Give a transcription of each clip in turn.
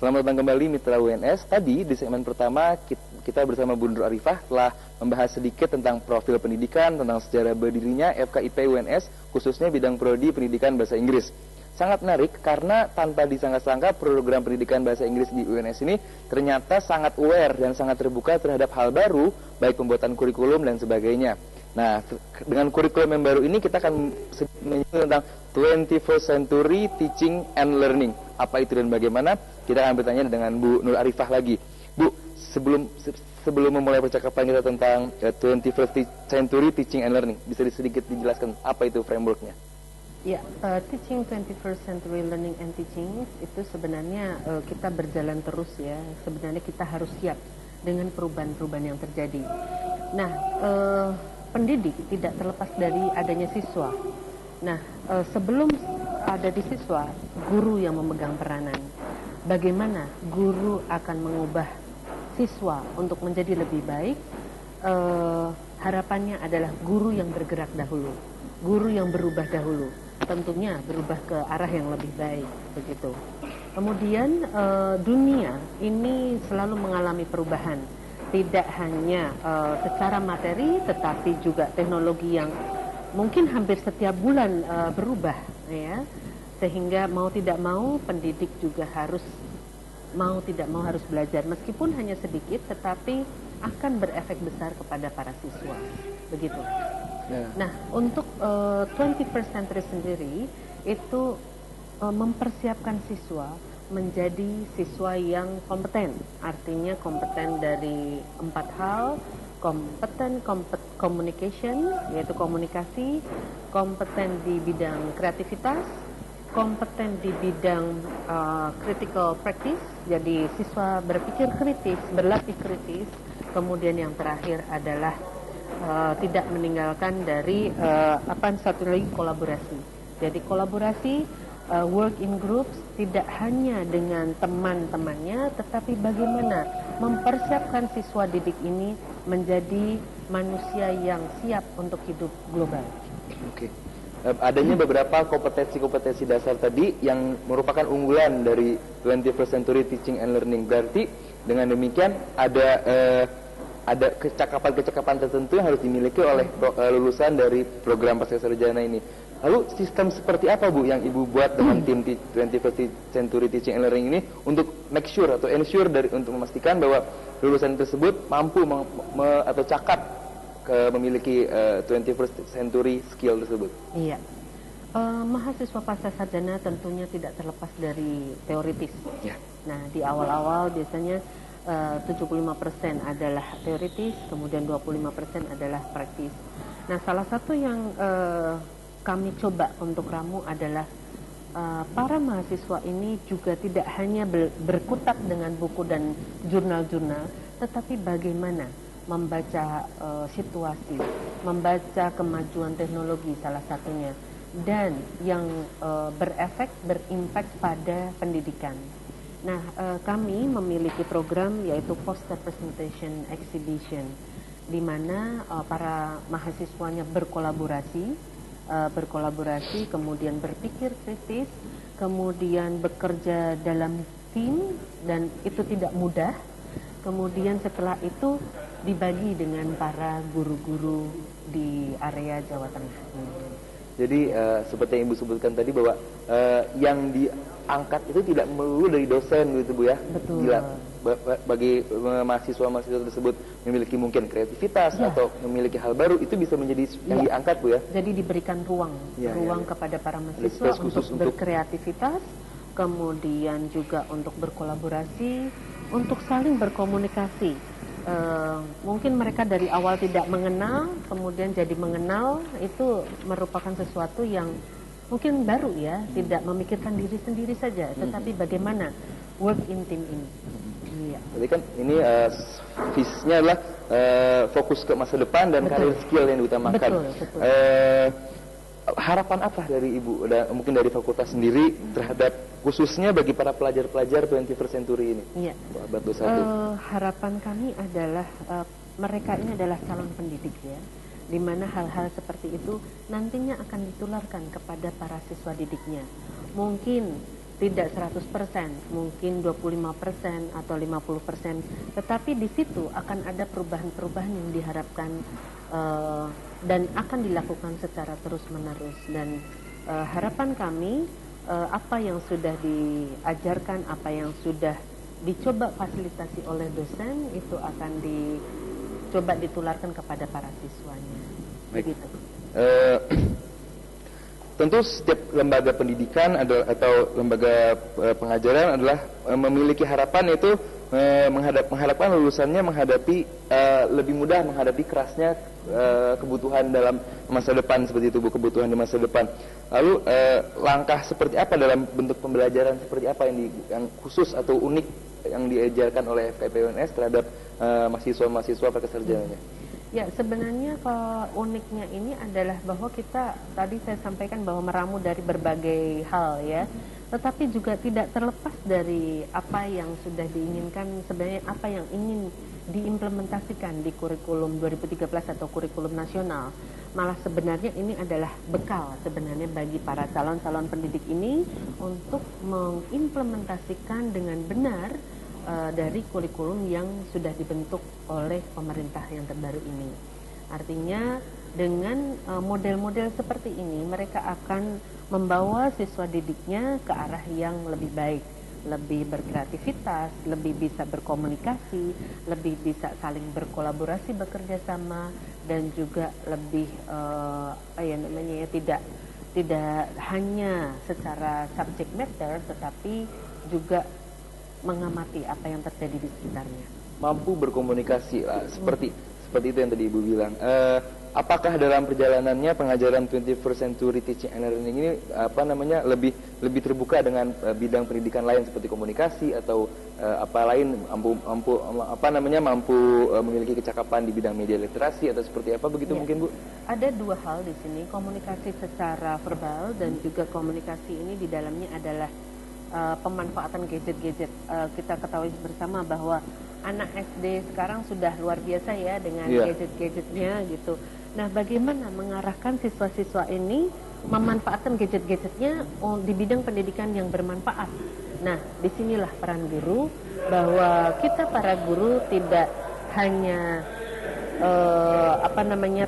Selamat datang kembali Mitra UNS. Tadi di segmen pertama kita bersama Bu Nur Arifah telah membahas sedikit tentang profil pendidikan, tentang sejarah berdirinya FKIP UNS, khususnya bidang prodi pendidikan bahasa Inggris. Sangat menarik karena tanpa disangka-sangka program pendidikan bahasa Inggris di UNS ini ternyata sangat aware dan sangat terbuka terhadap hal baru, baik pembuatan kurikulum dan sebagainya. Nah, dengan kurikulum yang baru ini kita akan menyinggung tentang 21st Century Teaching and Learning. Apa itu dan bagaimana? Kita akan bertanya dengan Bu Nur Arifah lagi. Bu, sebelum memulai percakapan kita tentang 21st Century Teaching and Learning, bisa sedikit dijelaskan apa itu frameworknya? Ya, Teaching 21st Century Learning and Teaching itu sebenarnya kita berjalan terus ya. Sebenarnya kita harus siap dengan perubahan-perubahan yang terjadi. Nah, pendidik tidak terlepas dari adanya siswa. Nah, sebelum ada di siswa, guru yang memegang peranan. Bagaimana guru akan mengubah siswa untuk menjadi lebih baik? Harapannya adalah guru yang bergerak dahulu, guru yang berubah dahulu. Tentunya berubah ke arah yang lebih baik, begitu. Kemudian dunia ini selalu mengalami perubahan. Tidak hanya secara materi, tetapi juga teknologi yang mungkin hampir setiap bulan berubah, ya. Sehingga mau tidak mau pendidik juga harus harus belajar, meskipun hanya sedikit, tetapi akan berefek besar kepada para siswa, begitu. Nah, untuk 21st century sendiri itu mempersiapkan siswa menjadi siswa yang kompeten. Artinya kompeten dari 4 hal: kompeten communication, yaitu komunikasi, kompeten di bidang kreativitas, kompeten di bidang critical practice, jadi siswa berpikir kritis, berlatih kritis. Kemudian yang terakhir adalah tidak meninggalkan dari satu lagi, kolaborasi. Jadi kolaborasi, work in groups, tidak hanya dengan teman-temannya, tetapi bagaimana mempersiapkan siswa didik ini menjadi manusia yang siap untuk hidup global. Oke. Adanya beberapa kompetensi-kompetensi dasar tadi yang merupakan unggulan dari 21st Century Teaching and Learning. Berarti dengan demikian ada kecakapan-kecakapan tertentu yang harus dimiliki oleh lulusan dari program pasca sarjana ini. Lalu sistem seperti apa, Bu, yang Ibu buat dengan tim 21st Century Teaching and Learning ini untuk make sure atau ensure untuk memastikan bahwa lulusan tersebut mampu atau cakap memiliki 21st century skill tersebut? Iya. Mahasiswa pasca sarjana tentunya tidak terlepas dari teoritis. Ya. Nah, di awal-awal biasanya 75% adalah teoritis, kemudian 25% adalah praktis. Nah, salah satu yang kami coba untuk ramu adalah para mahasiswa ini juga tidak hanya berkutat dengan buku dan jurnal-jurnal, tetapi bagaimana membaca situasi, membaca kemajuan teknologi salah satunya, dan yang berimpak pada pendidikan. Nah, kami memiliki program yaitu Poster Presentation Exhibition, di mana para mahasiswanya berkolaborasi, kemudian berpikir kritis, kemudian bekerja dalam tim, dan itu tidak mudah. Kemudian setelah itu dibagi dengan para guru-guru di area Jawa Tengah. Jadi seperti yang Ibu sebutkan tadi bahwa yang diangkat itu tidak melulu dari dosen gitu, Bu, ya. Betul. Bagi mahasiswa-mahasiswa tersebut memiliki mungkin kreativitas atau memiliki hal baru, itu bisa menjadi yang diangkat, Bu, ya. Jadi diberikan ruang kepada para mahasiswa untuk berkreativitas, kemudian juga untuk berkolaborasi, untuk saling berkomunikasi. Mungkin mereka dari awal tidak mengenal, kemudian jadi mengenal, itu merupakan sesuatu yang mungkin baru ya, tidak memikirkan diri sendiri saja, tetapi bagaimana work in team ini. Iya. Jadi kan ini visinya adalah fokus ke masa depan dan karir skill yang diutamakan. Betul. Harapan apa dari Ibu dan mungkin dari fakultas sendiri terhadap khususnya bagi para pelajar-pelajar 21st century ini? Iya. Harapan kami adalah mereka ini adalah calon pendidik ya, di mana hal-hal seperti itu nantinya akan ditularkan kepada para siswa didiknya. Mungkin tidak 100%, mungkin 25% atau 50%, tetapi di situ akan ada perubahan-perubahan yang diharapkan dan akan dilakukan secara terus-menerus. Dan harapan kami, apa yang sudah diajarkan, apa yang sudah dicoba fasilitasi oleh dosen, itu akan dicoba ditularkan kepada para siswanya. Begitu. Tentu setiap lembaga pendidikan atau lembaga pengajaran adalah memiliki harapan, yaitu mengharapkan lulusannya menghadapi lebih mudah menghadapi kerasnya kebutuhan dalam masa depan, seperti itu Bu, kebutuhan di masa depan. Lalu langkah seperti apa dalam bentuk pembelajaran seperti apa yang khusus atau unik yang diajarkan oleh FKIP UNS terhadap mahasiswa-mahasiswa prakeserjananya? Ya, sebenarnya uniknya ini adalah bahwa kita, tadi saya sampaikan bahwa meramu dari berbagai hal ya, tetapi juga tidak terlepas dari apa yang sudah diinginkan, sebenarnya apa yang ingin diimplementasikan di kurikulum 2013 atau kurikulum nasional. Malah sebenarnya ini adalah bekal sebenarnya bagi para calon-calon pendidik ini untuk mengimplementasikan dengan benar dari kurikulum yang sudah dibentuk oleh pemerintah yang terbaru ini. Artinya dengan model-model seperti ini mereka akan membawa siswa didiknya ke arah yang lebih baik, lebih berkreativitas, lebih bisa berkomunikasi, lebih bisa saling berkolaborasi, bekerja sama, dan juga lebih tidak hanya secara subject matter, tetapi juga mengamati apa yang terjadi di sekitarnya. Mampu berkomunikasi lah, seperti itu yang tadi Ibu bilang. Apakah dalam perjalanannya pengajaran 21st Century Teaching and Learning ini lebih terbuka dengan bidang pendidikan lain seperti komunikasi atau mampu memiliki kecakapan di bidang media literasi atau seperti apa begitu ya. Mungkin Bu? Ada dua hal di sini, komunikasi secara verbal dan juga komunikasi ini di dalamnya adalah pemanfaatan gadget-gadget. Kita ketahui bersama bahwa anak SD sekarang sudah luar biasa ya dengan gadget-gadgetnya gitu. Nah, bagaimana mengarahkan siswa-siswa ini memanfaatkan gadget-gadgetnya di bidang pendidikan yang bermanfaat. Nah, disinilah peran guru, bahwa kita para guru tidak hanya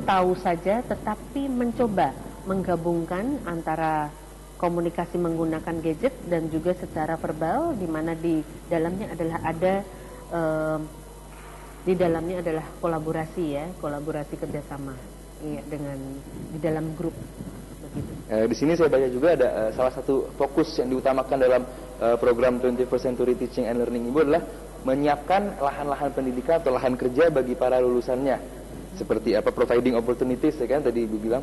tahu saja, tetapi mencoba menggabungkan antara komunikasi menggunakan gadget dan juga secara verbal, di mana di dalamnya adalah kolaborasi kerjasama di dalam grup. Begitu. Di sini saya baca juga ada salah satu fokus yang diutamakan dalam program 21st Century Teaching and Learning Ibu adalah menyiapkan lahan-lahan pendidikan atau lahan kerja bagi para lulusannya. Seperti apa, providing opportunities ya kan tadi Ibu bilang.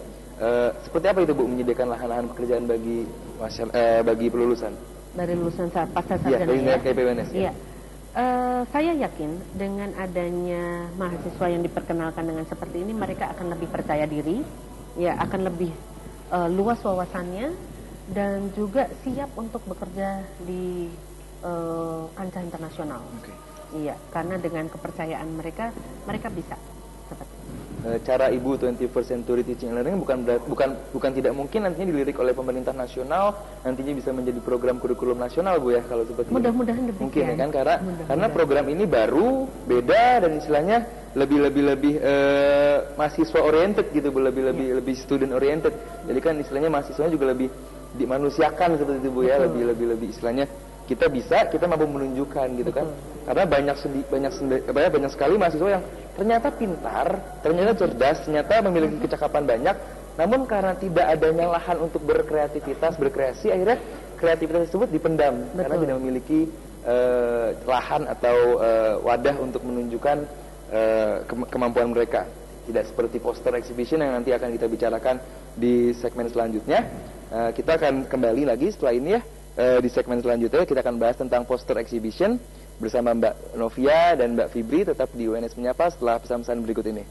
Seperti apa itu Bu, menyediakan lahan-lahan pekerjaan bagi pelulusan? Dari lulusan pasca sarjana dari FKIP UNS. Iya. Saya yakin dengan adanya mahasiswa yang diperkenalkan dengan seperti ini, mereka akan lebih percaya diri, ya akan lebih luas wawasannya, dan juga siap untuk bekerja di kancah internasional. Iya, karena dengan kepercayaan mereka bisa. Cara Ibu 21st Century Teaching and Learning bukan tidak mungkin nantinya dilirik oleh pemerintah nasional, nantinya bisa menjadi program kurikulum nasional Bu ya, kalau seperti mudah-mudahan demikian. Mungkin ya kan, karena program ini baru, beda, dan istilahnya lebih mahasiswa oriented gitu Bu, lebih student oriented. Jadi kan istilahnya mahasiswanya juga lebih dimanusiakan seperti itu Bu ya, lebih istilahnya kita mampu menunjukkan gitu kan. Karena banyak sekali mahasiswa yang ternyata pintar, ternyata cerdas, ternyata memiliki kecakapan banyak, namun karena tidak adanya lahan untuk berkreativitas, berkreasi, akhirnya kreativitas tersebut dipendam. Karena tidak memiliki lahan atau wadah untuk menunjukkan kemampuan mereka. Tidak seperti poster exhibition yang nanti akan kita bicarakan di segmen selanjutnya. Kita akan kembali lagi setelah ini ya. Di segmen selanjutnya kita akan bahas tentang poster exhibition bersama Mbak Novia dan Mbak Fibri. Tetap di UNS Menyapa setelah pesan-pesan berikut ini.